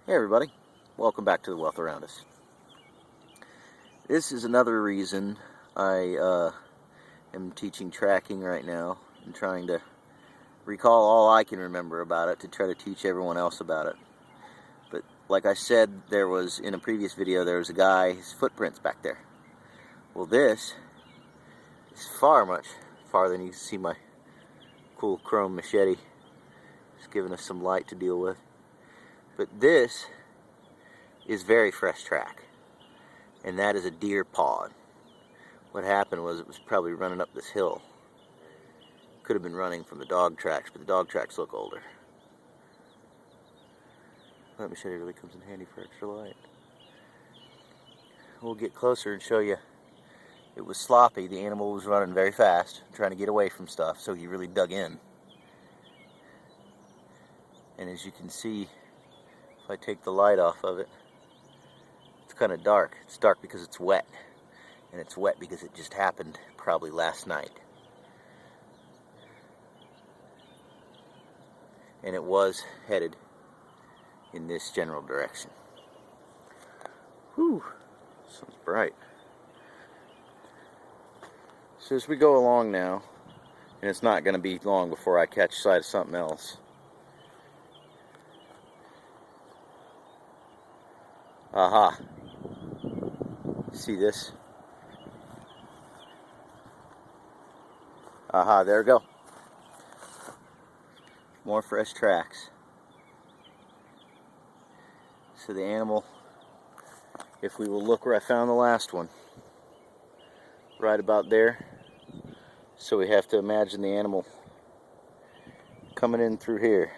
Hey everybody, welcome back to the Wealth Around Us. This is another reason I am teaching tracking right now and trying to recall all I can remember about it to try to teach everyone else about it. But like I said, in a previous video, there was a guy, his footprints back there. Well, this is much farther than you can see my cool chrome machete. Just giving us some light to deal with. But this is very fresh track, and that is a deer paw. What happened was it was probably running up this hill. Could have been running from the dog tracks, but the dog tracks look older. That machete really comes in handy for extra light. We'll get closer and show you. It was sloppy. The animal was running very fast, trying to get away from stuff, so he really dug in. And as you can see, if I take the light off of it, it's kind of dark. It's dark because it's wet. And it's wet because it just happened probably last night. And it was headed in this general direction. Whew, sun's bright. So as we go along now, and it's not going to be long before I catch sight of something else. Aha. See this? Aha, there we go. More fresh tracks. So the animal, if we will look where I found the last one, right about there. So we have to imagine the animal coming in through here.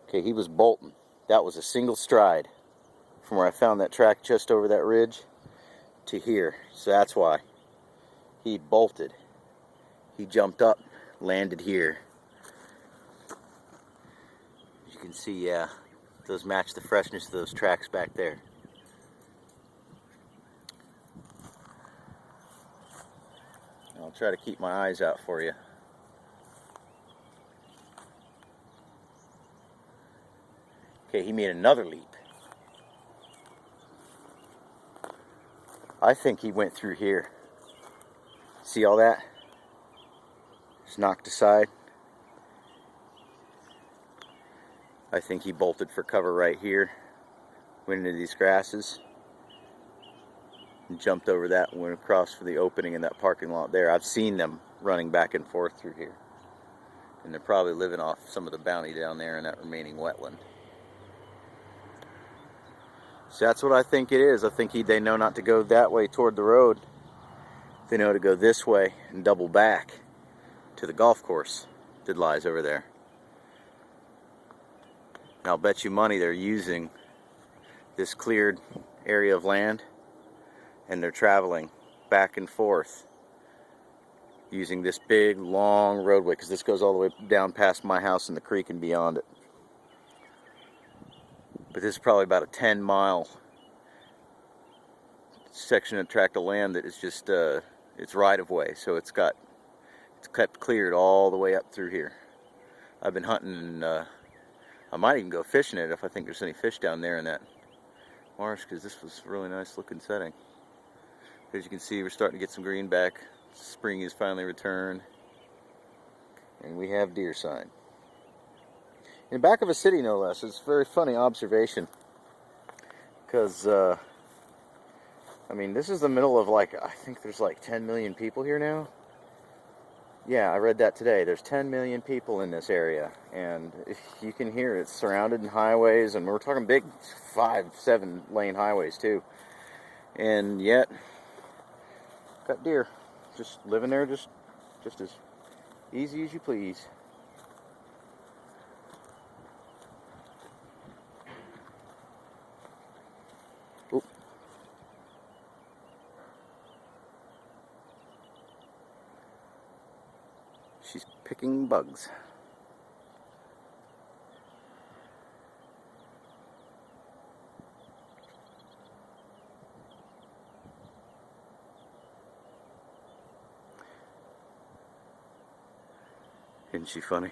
Okay, he was bolting. That was a single stride from where I found that track just over that ridge to here. So that's why he bolted. He jumped up, landed here. As you can see, yeah, those match the freshness of those tracks back there. I'll try to keep my eyes out for you. Okay, he made another leap. I think he went through here. See all that? Just knocked aside. I think he bolted for cover right here. Went into these grasses. And jumped over that and went across for the opening in that parking lot there. I've seen them running back and forth through here. And they're probably living off some of the bounty down there in that remaining wetland. So that's what I think it is. I think they know not to go that way toward the road. They know to go this way and double back to the golf course that lies over there. And I'll bet you money they're using this cleared area of land, and they're traveling back and forth using this big long roadway, because this goes all the way down past my house and the creek and beyond it. But this is probably about a 10-mile section of tract of land that is just it's right of way, so it's kept cleared all the way up through here. I've been hunting, and I might even go fishing it if I think there's any fish down there in that marsh, because this was a really nice looking setting. As you can see, we're starting to get some green back. Spring is finally returned, and we have deer sign. In the back of a city, no less. It's a very funny observation, because I mean, this is the middle of, like, I think there's like 10 million people here now. Yeah, I read that today. There's 10 million people in this area, and if you can hear it, it's surrounded in highways, and we're talking big 5-7 lane highways too. And yet, got deer just living there, just as easy as you please. Oop. She's picking bugs. Isn't she funny?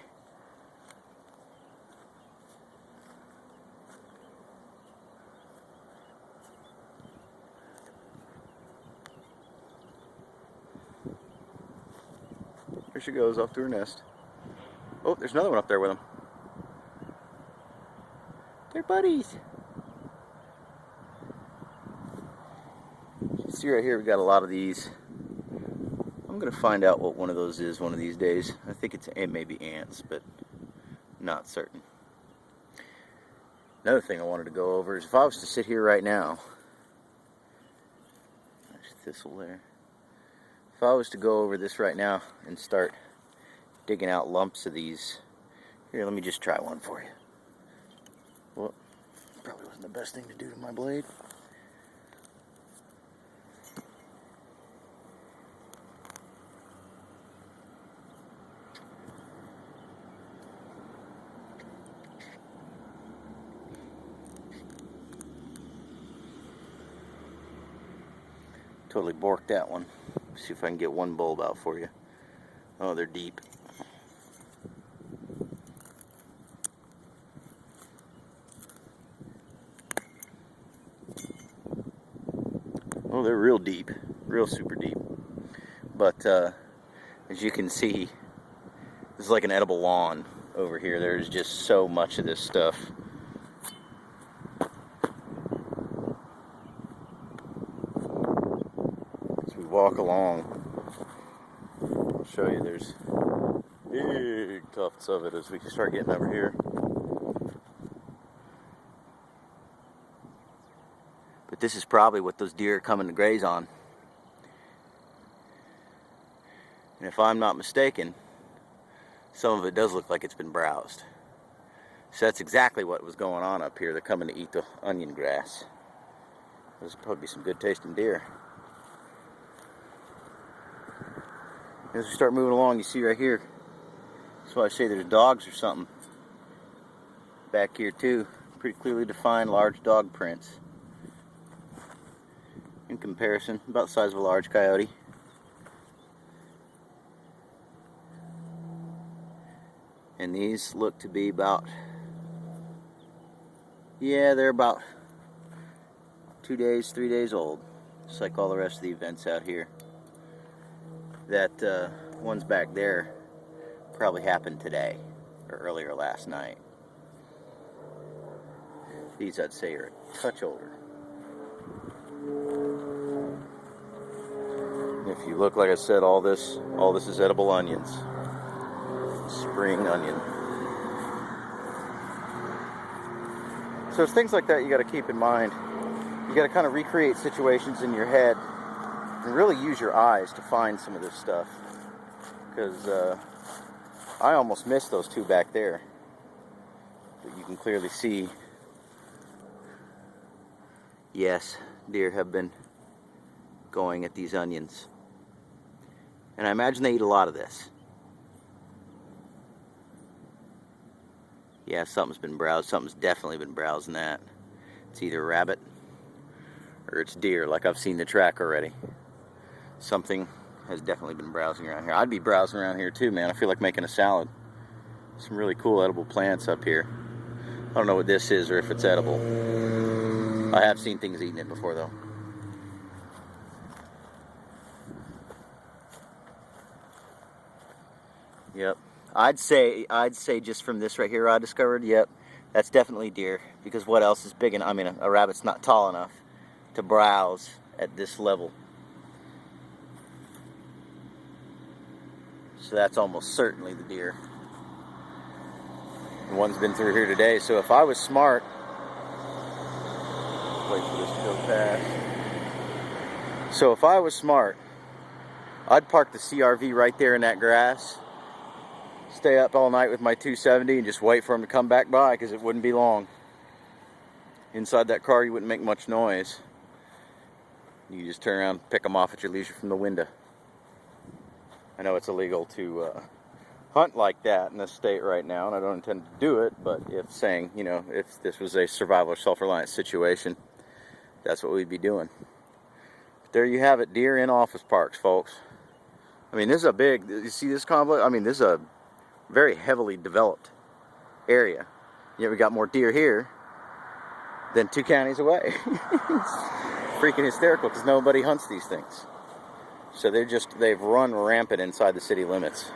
There she goes, off to her nest. Oh, there's another one up there with them. They're buddies. You see right here, we got a lot of these. I'm gonna find out what one of those is one of these days. I think it may be ants, but not certain. Another thing I wanted to go over is if I was to sit here right now, there's thistle there. If I was to go over this right now and start digging out lumps of these, here, let me just try one for you. Well, probably wasn't the best thing to do to my blade. Totally borked that one. See if I can get one bulb out for you. Oh, they're deep. Oh, they're real deep. Real super deep. But as you can see, this is like an edible lawn over here. There's just so much of this stuff. Walk along, I'll show you there's big tufts of it as we start getting over here. But this is probably what those deer are coming to graze on. And if I'm not mistaken, some of it does look like it's been browsed. So that's exactly what was going on up here. They're coming to eat the onion grass. There's probably some good tasting deer. As we start moving along, you see right here, that's why I say there's dogs or something back here too. Pretty clearly defined large dog prints. In comparison, about the size of a large coyote. And these look to be about, yeah, they're about 2 days, 3 days old. Just like all the rest of the events out here. That one's back there probably happened today or earlier last night. These I'd say are a touch older. If you look, like I said, all this is edible onions. Spring onion. So it's things like that you got to keep in mind. You got to kind of recreate situations in your head and really use your eyes to find some of this stuff, because I almost missed those two back there, but you can clearly see, yes, deer have been going at these onions, and I imagine they eat a lot of this. Yeah, something's been browsed. Something's definitely been browsing that. It's either a rabbit or it's deer, like I've seen the track already. Something has definitely been browsing around here. I'd be browsing around here too, man. I feel like making a salad. Some really cool edible plants up here. I don't know what this is or if it's edible. I have seen things eating it before though. Yep. I'd say just from this right here I discovered, yep, that's definitely deer, because what else is big enough? I mean, a rabbit's not tall enough to browse at this level. So that's almost certainly the deer. The one's been through here today, so if I was smart, wait for this to go past. So if I was smart, I'd park the CRV right there in that grass, stay up all night with my 270 and just wait for him to come back by, because it wouldn't be long. Inside that car you wouldn't make much noise. You just turn around and pick them off at your leisure from the window. I know it's illegal to hunt like that in this state right now, and I don't intend to do it, but if saying, you know, if this was a survival or self-reliance situation, that's what we'd be doing. But there you have it, deer in office parks, folks. I mean, this is a big, you see this complex? I mean, this is a very heavily developed area. Yet we got more deer here than 2 counties away. It's freaking hysterical because nobody hunts these things. So they've run rampant inside the city limits.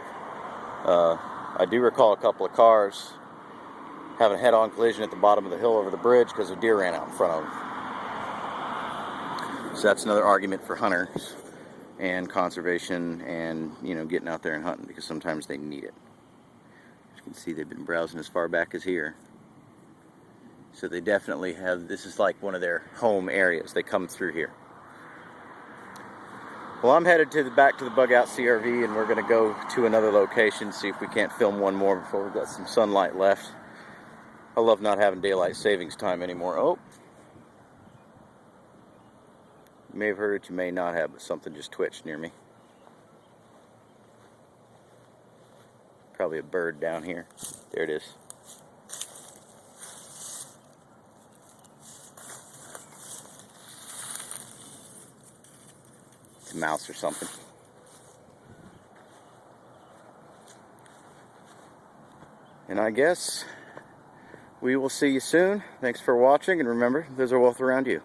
I do recall a couple of cars having a head-on collision at the bottom of the hill over the bridge because a deer ran out in front of them. So that's another argument for hunters and conservation and, you know, getting out there and hunting, because sometimes they need it. As you can see, they've been browsing as far back as here. So they definitely have, this is like one of their home areas. They come through here. Well, I'm headed to back to the Bug Out CRV, and we're going to go to another location, see if we can't film one more before we've got some sunlight left. I love not having daylight savings time anymore. Oh, you may have heard it, you may not have, but something just twitched near me. Probably a bird down here. There it is. It's a mouse or something. And I guess we will see you soon. Thanks for watching, and remember, there's a wolf around you.